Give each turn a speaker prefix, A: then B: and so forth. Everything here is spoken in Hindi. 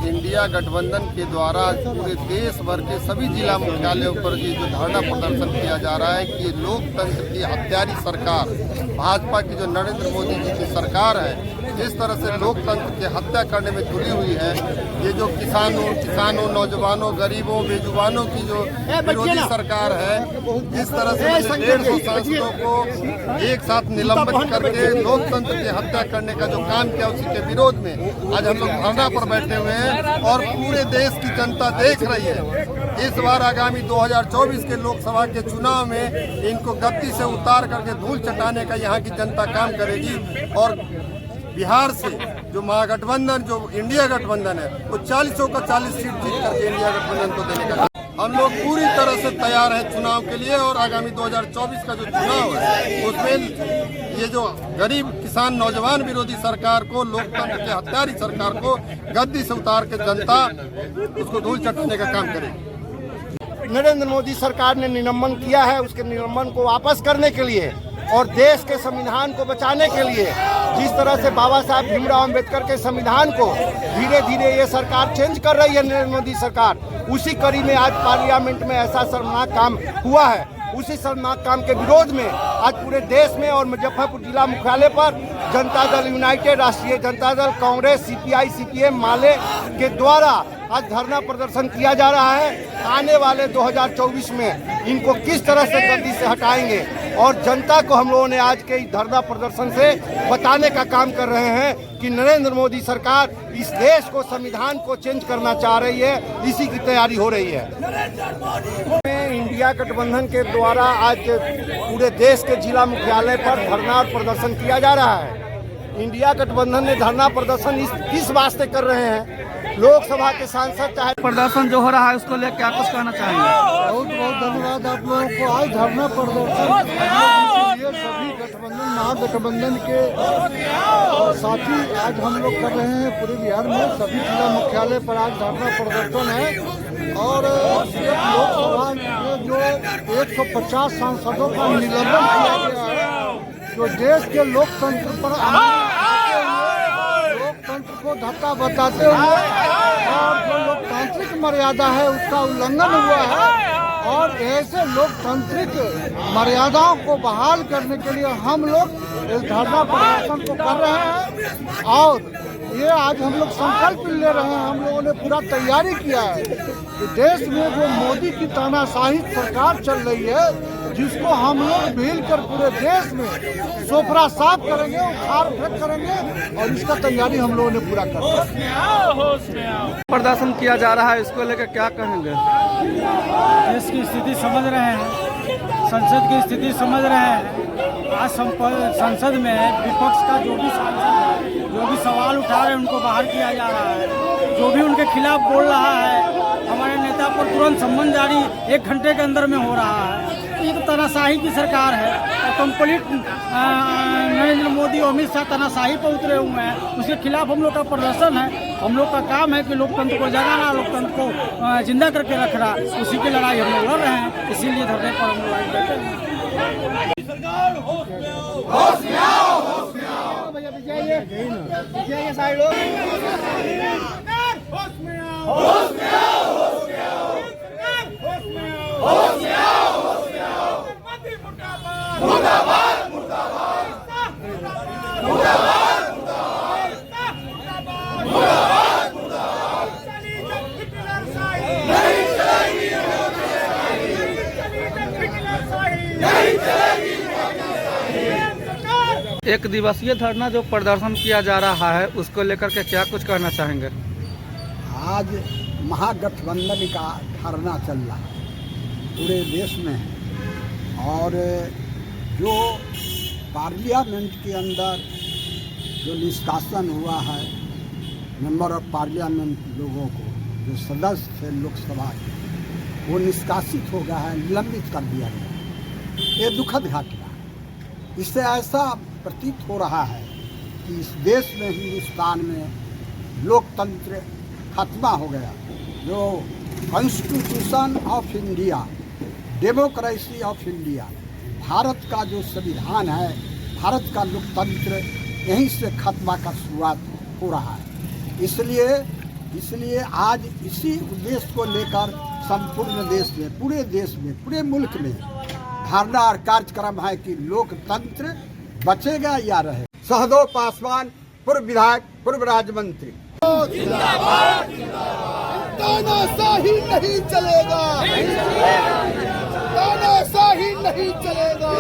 A: इंडिया गठबंधन के द्वारा पूरे देश भर के सभी जिला मुख्यालयों पर ये जो धरना प्रदर्शन किया जा रहा है कि लोकतंत्र की हत्यारी सरकार भाजपा की जो नरेंद्र मोदी जी की सरकार है, जिस तरह से लोकतंत्र की हत्या करने में तुली हुई है, ये जो किसानों, नौजवानों, गरीबों, बेजुबानों की जो विरोधी सरकार है, जिस तरह से 150 सांसदों को एक साथ निलंबित करके लोकतंत्र की हत्या करने का जो काम किया, उसी के विरोध में आज हम लोग धरना पर बैठे हुए हैं और पूरे देश की जनता देख रही है। इस बार आगामी 2024 के लोकसभा के चुनाव में इनको गद्दी से उतार करके धूल चटाने का यहाँ की जनता काम करेगी और बिहार से जो महागठबंधन, जो इंडिया गठबंधन है, वो 40 का 40 सीट जीत करके इंडिया गठबंधन को देने का हम लोग पूरी तरह से तैयार हैं चुनाव के लिए। और आगामी 2024 का जो चुनाव है उसमें ये जो गरीब, किसान, नौजवान विरोधी सरकार को, लोकतंत्र के हत्यारी सरकार को गद्दी से उतार के जनता उसको धूल चटाने का काम करेगी।
B: नरेंद्र मोदी सरकार ने निलंबन किया है, उसके निलंबन को वापस करने के लिए और देश के संविधान को बचाने के लिए, जिस तरह से बाबा साहब भीमराव अम्बेडकर के संविधान को धीरे धीरे ये सरकार चेंज कर रही है, नरेंद्र मोदी सरकार, उसी कड़ी में आज पार्लियामेंट में ऐसा शर्मनाक काम हुआ है। उसी शर्मनाक काम के विरोध में आज पूरे देश में और मुजफ्फरपुर जिला मुख्यालय पर जनता दल यूनाइटेड, राष्ट्रीय जनता दल, कांग्रेस, सीपीआई, सीपीएम, माले के द्वारा आज धरना प्रदर्शन किया जा रहा है। आने वाले 2024 में इनको किस तरह से गद्दी से हटाएंगे और जनता को हम लोगों ने आज के धरना प्रदर्शन से बताने का काम कर रहे हैं कि नरेंद्र मोदी सरकार इस देश को, संविधान को चेंज करना चाह रही है, इसी की तैयारी हो रही है। इंडिया गठबंधन के द्वारा आज पूरे देश के जिला मुख्यालय पर धरना और प्रदर्शन किया जा रहा है। इंडिया गठबंधन ने धरना प्रदर्शन किस वास्ते कर रहे हैं? लोकसभा के सांसद चाहे
C: प्रदर्शन जो हो रहा है उसको लेकर क्या कुछ कहना चाहेंगे?
B: बहुत बहुत धन्यवाद आप लोगों को। आज धरना प्रदर्शन ये सभी गठबंधन, महागठबंधन के साथी आज हम लोग कर रहे हैं पूरे बिहार में सभी जिला मुख्यालय पर आज धरना प्रदर्शन है। और लोकसभा में जो 150 सांसदों का निलंबन किया गया है, जो देश के लोकतंत्र पर लोकतंत्र को धक्का बताते हुए और जो लोकतांत्रिक मर्यादा है उसका उल्लंघन हुआ है, और ऐसे लोकतांत्रिक मर्यादाओं को बहाल करने के लिए हम लोग इस धरना प्रदर्शन को कर रहे हैं। और ये आज हम लोग संकल्प ले रहे हैं, हम लोगों ने पूरा तैयारी किया है कि देश में जो मोदी की तानाशाही सरकार चल रही है, जिसको हम लोग मिल कर पूरे देश में सोफरा साफ करेंगे, उखाड़ फेंक करेंगे, और इसका तैयारी हम लोगों ने पूरा कर दिया।
C: प्रदर्शन किया जा रहा है, इसको लेकर क्या कहेंगे?
D: देश की स्थिति समझ रहे हैं, संसद की स्थिति समझ रहे हैं। आज संसद में विपक्ष का जो भी सांसद जो भी सवाल उठा रहे हैं उनको बाहर किया जा रहा है। जो भी उनके खिलाफ बोल रहा है, हमारे नेता पर तुरंत सम्मन जारी 1 घंटे के अंदर में हो रहा है। ये तो तानाशाही की सरकार है और कंप्लीट नरेंद्र मोदी और अमित शाह तानाशाही पर उतरे हुए हैं। उसके खिलाफ हम लोग का प्रदर्शन है। हम लोग का काम है कि लोकतंत्र को जगाना, लोकतंत्र को जिंदा करके रखना, उसी की लड़ाई हम लोग लड़ रहे हैं। इसीलिए धरने पर हम लोग आज बैठे हैं।
C: एक दिवसीय धरना जो प्रदर्शन किया जा रहा है उसको लेकर के क्या कुछ कहना चाहेंगे?
E: आज महागठबंधन का धरना चल रहा है पूरे देश में, और जो पार्लियामेंट के अंदर जो निष्कासन हुआ है मेंबर ऑफ पार्लियामेंट लोगों को, जो सदस्य थे लोकसभा के, वो निष्कासित हो गया है, निलंबित कर दिया गया। ये दुखद घटना। इससे ऐसा प्रतीत हो रहा है कि इस देश में, हिंदुस्तान में लोकतंत्र खत्म हो गया। जो constitution of India, democracy of India, Bharat का जो संविधान है, भारत का लोकतंत्र यहीं से खत्म का शुरुआत हो रहा है। इसलिए इसलिए आज इसी उद्देश्य को लेकर संपूर्ण देश में, पूरे मुल्क में धरना और कार्यक्रम है कि लोकतंत्र बचेगा या रहे। सहदेव पासवान, पूर्व विधायक, पूर्व राज्य मंत्री।
B: तानाशाही नहीं चलेगा, तानाशाही नहीं चलेगा।